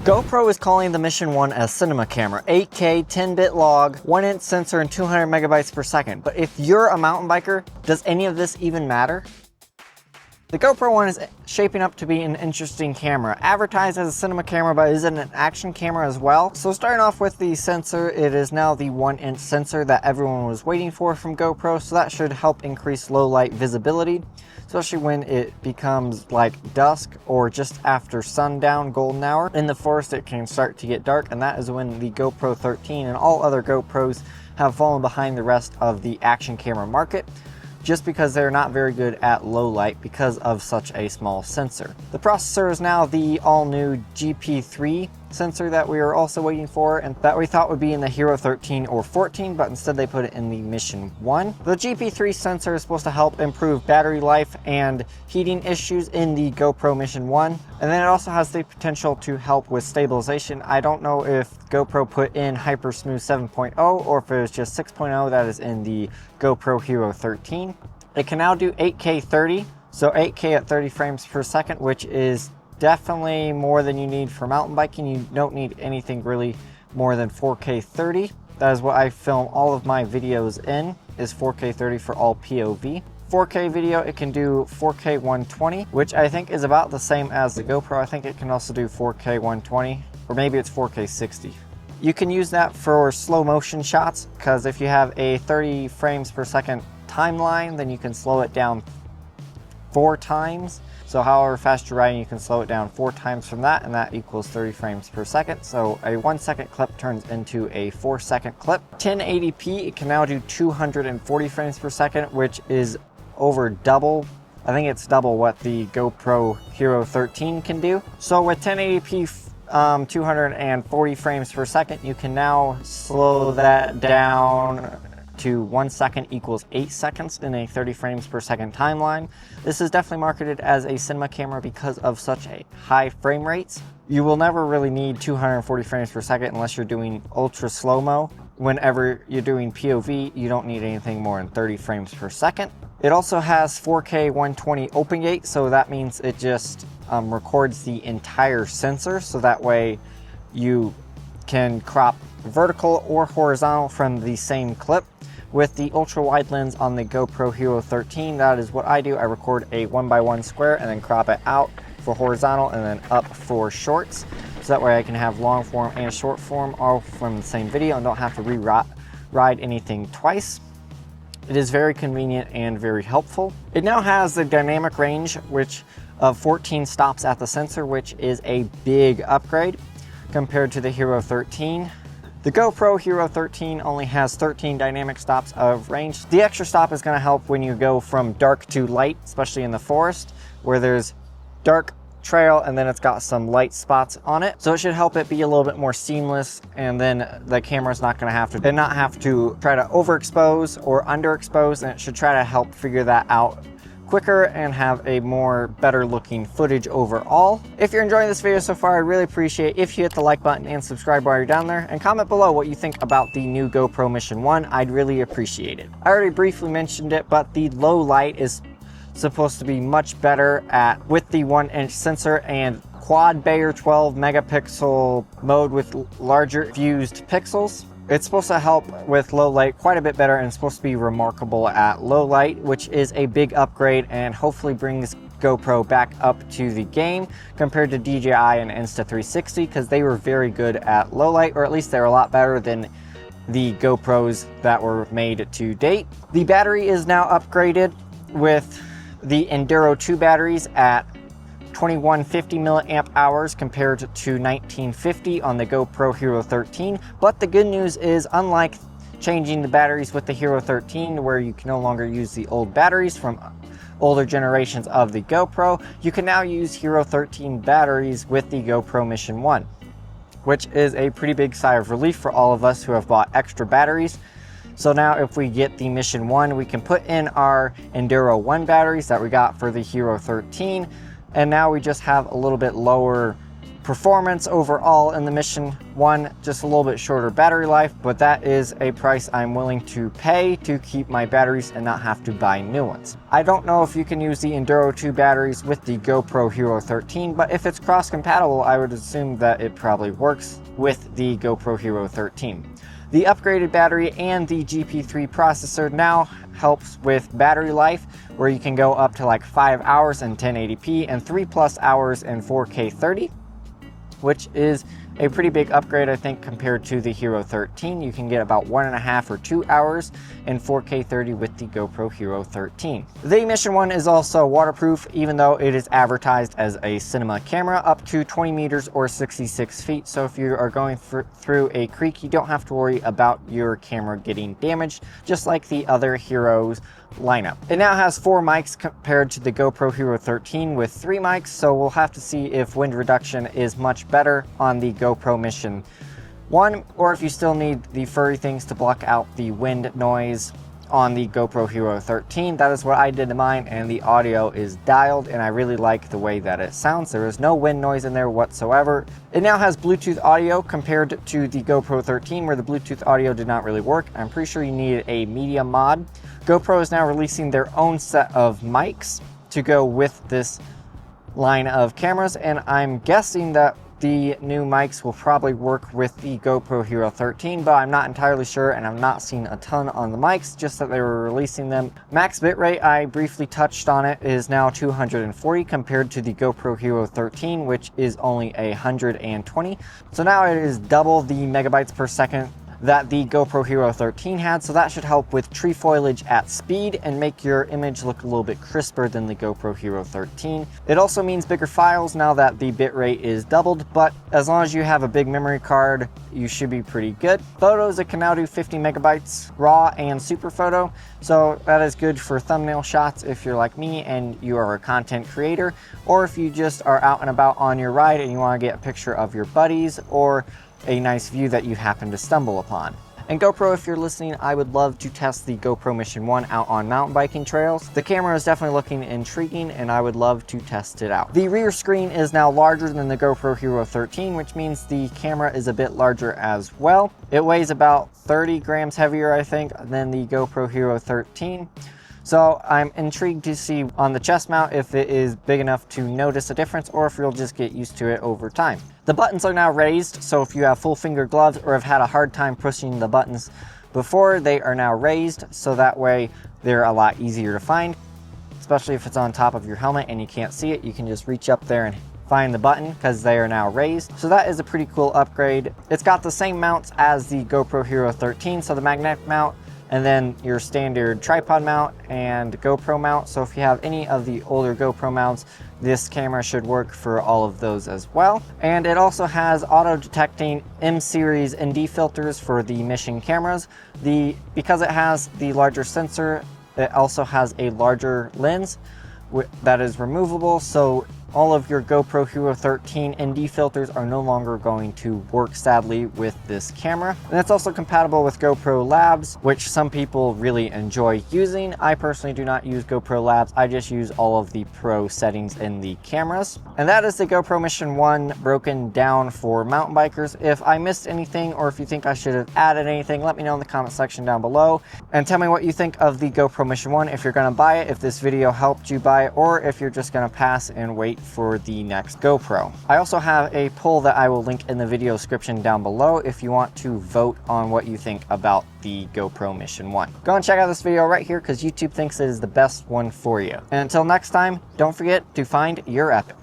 GoPro is calling the Mission 1 a cinema camera, 8K, 10-bit log, 1-inch sensor, and 200 megabytes per second. But if you're a mountain biker, does any of this even matter? The GoPro 1 is shaping up to be an interesting camera. Advertised as a cinema camera, but is it an action camera as well? So starting off with the sensor, it is now the 1-inch sensor that everyone was waiting for from GoPro, so that should help increase low light visibility, especially when it becomes like dusk or just after sundown, golden hour. In the forest it can start to get dark, and that is when the GoPro 13 and all other GoPros have fallen behind the rest of the action camera market, just because they're not very good at low light because of such a small sensor. The processor is now the all-new GP3 sensor that we are also waiting for, and that we thought would be in the Hero 13 or 14, but instead they put it in the Mission 1. The GP3 sensor is supposed to help improve battery life and heating issues in the GoPro Mission 1, and then it also has the potential to help with stabilization. I don't know if GoPro put in Hyper Smooth 7.0 or if it was just 6.0 that is in the GoPro Hero 13. It can now do 8K 30, so 8K at 30 frames per second, which is definitely more than you need for mountain biking. You don't need anything really more than 4K 30. That is what I film all of my videos in, is 4K 30 for all POV. 4K video, it can do 4K 120, which I think is about the same as the GoPro. I think it can also do 4K 120, or maybe it's 4K 60. You can use that for slow motion shots, because if you have a 30 frames per second timeline, then you can slow it down 4 times. So however fast you're riding, you can slow it down 4 times from that, and that equals 30 frames per second. So a 1-second clip turns into a 4-second clip. 1080p, it can now do 240 frames per second, which is over double. I think it's double what the GoPro Hero 13 can do. So with 1080p 240 frames per second, you can now slow that down to 1 second equals 8 seconds in a 30 frames per second timeline. This is definitely marketed as a cinema camera because of such a high frame rates. You will never really need 240 frames per second unless you're doing ultra slow-mo. Whenever you're doing POV, you don't need anything more than 30 frames per second. It also has 4K 120 open gate, so that means it just records the entire sensor, so that way you can crop vertical or horizontal from the same clip. With the ultra wide lens on the GoPro Hero 13, that is what I do. I record a 1x1 square and then crop it out for horizontal and then up for shorts. So that way I can have long form and short form all from the same video and don't have to ride anything twice. It is very convenient and very helpful. It now has the dynamic range, which of 14 stops at the sensor, which is a big upgrade compared to the Hero 13. The GoPro Hero 13 only has 13 dynamic stops of range. The extra stop is going to help when you go from dark to light, especially in the forest, where there's dark trail and then it's got some light spots on it. So it should help it be a little bit more seamless, and then the camera's not going to have to try to overexpose or underexpose, and it should try to help figure that out quicker and have a better looking footage overall. If you're enjoying this video so far, I'd really appreciate if you hit the like button and subscribe while you're down there, and comment below what you think about the new GoPro Mission 1. I'd really appreciate it. I already briefly mentioned it, but the low light is supposed to be much better with the 1-inch sensor and quad Bayer 12 megapixel mode with larger fused pixels. It's supposed to help with low light quite a bit better, and it's supposed to be remarkable at low light, which is a big upgrade and hopefully brings GoPro back up to the game compared to DJI and Insta360, because they were very good at low light, or at least they're a lot better than the GoPros that were made to date. The battery is now upgraded with the Enduro 2 batteries at 2150 milliamp hours compared to 1950 on the GoPro Hero 13. But the good news is, unlike changing the batteries with the Hero 13, where you can no longer use the old batteries from older generations of the GoPro, you can now use Hero 13 batteries with the GoPro Mission 1, which is a pretty big sigh of relief for all of us who have bought extra batteries. So now if we get the Mission 1, we can put in our Enduro 1 batteries that we got for the Hero 13, and now we just have a little bit lower performance overall in the Mission 1, just a little bit shorter battery life, but that is a price I'm willing to pay to keep my batteries and not have to buy new ones. I don't know if you can use the Enduro 2 batteries with the GoPro Hero 13, but if it's cross compatible, I would assume that it probably works with the GoPro Hero 13. The upgraded battery and the GP3 processor now helps with battery life, where you can go up to like 5 hours in 1080p and 3+ hours in 4K 30, which is a pretty big upgrade, I think, compared to the Hero 13. You can get about 1.5 or 2 hours in 4K 30 with the GoPro Hero 13. The Mission 1 is also waterproof, even though it is advertised as a cinema camera, up to 20 meters or 66 feet. So if you are going through a creek, you don't have to worry about your camera getting damaged, just like the other Heroes lineup. It now has 4 mics compared to the GoPro Hero 13 with 3 mics, so we'll have to see if wind reduction is much better on the GoPro Mission 1, or if you still need the furry things to block out the wind noise on the GoPro Hero 13. That is what I did to mine, and the audio is dialed, and I really like the way that it sounds. There is no wind noise in there whatsoever. It now has Bluetooth audio compared to the GoPro 13, where the Bluetooth audio did not really work. I'm pretty sure you needed a media mod. GoPro is now releasing their own set of mics to go with this line of cameras, and I'm guessing that the new mics will probably work with the GoPro Hero 13, but I'm not entirely sure, and I've not seen a ton on the mics, just that they were releasing them. Max bitrate, I briefly touched on it, is now 240 compared to the GoPro Hero 13, which is only 120. So now it is double the megabytes per second that the GoPro Hero 13 had, so that should help with tree foliage at speed and make your image look a little bit crisper than the GoPro Hero 13. It also means bigger files now that the bitrate is doubled, but as long as you have a big memory card, you should be pretty good. Photos, it can now do 50 megabytes raw and super photo, so that is good for thumbnail shots if you're like me and you are a content creator, or if you just are out and about on your ride and you want to get a picture of your buddies or a nice view that you happen to stumble upon. And GoPro, if you're listening, I would love to test the GoPro Mission 1 out on mountain biking trails. The camera is definitely looking intriguing, and I would love to test it out. The rear screen is now larger than the GoPro Hero 13, which means the camera is a bit larger as well. It weighs about 30 grams heavier, I think, than the GoPro Hero 13. So I'm intrigued to see on the chest mount if it is big enough to notice a difference, or if you'll just get used to it over time. The buttons are now raised, so if you have full finger gloves or have had a hard time pushing the buttons before, they are now raised, so that way they're a lot easier to find. Especially if it's on top of your helmet and you can't see it, you can just reach up there and find the button because they are now raised. So that is a pretty cool upgrade. It's got the same mounts as the GoPro Hero 13, so the magnetic mount, and then your standard tripod mount and GoPro mount. So if you have any of the older GoPro mounts, this camera should work for all of those as well. And it also has auto-detecting M-series ND filters for the Mission cameras. Because it has the larger sensor, it also has a larger lens that is removable, so all of your GoPro Hero 13 ND filters are no longer going to work, sadly, with this camera. And it's also compatible with GoPro Labs, which some people really enjoy using. I personally do not use GoPro Labs. I just use all of the pro settings in the cameras. And that is the GoPro Mission 1 broken down for mountain bikers. If I missed anything, or if you think I should have added anything, let me know in the comment section down below. And tell me what you think of the GoPro Mission 1, if you're gonna buy it, if this video helped you buy it, or if you're just gonna pass and wait for the next GoPro. I also have a poll that I will link in the video description down below if you want to vote on what you think about the GoPro Mission 1. Go and check out this video right here because YouTube thinks it is the best one for you. And until next time, don't forget to find your epic.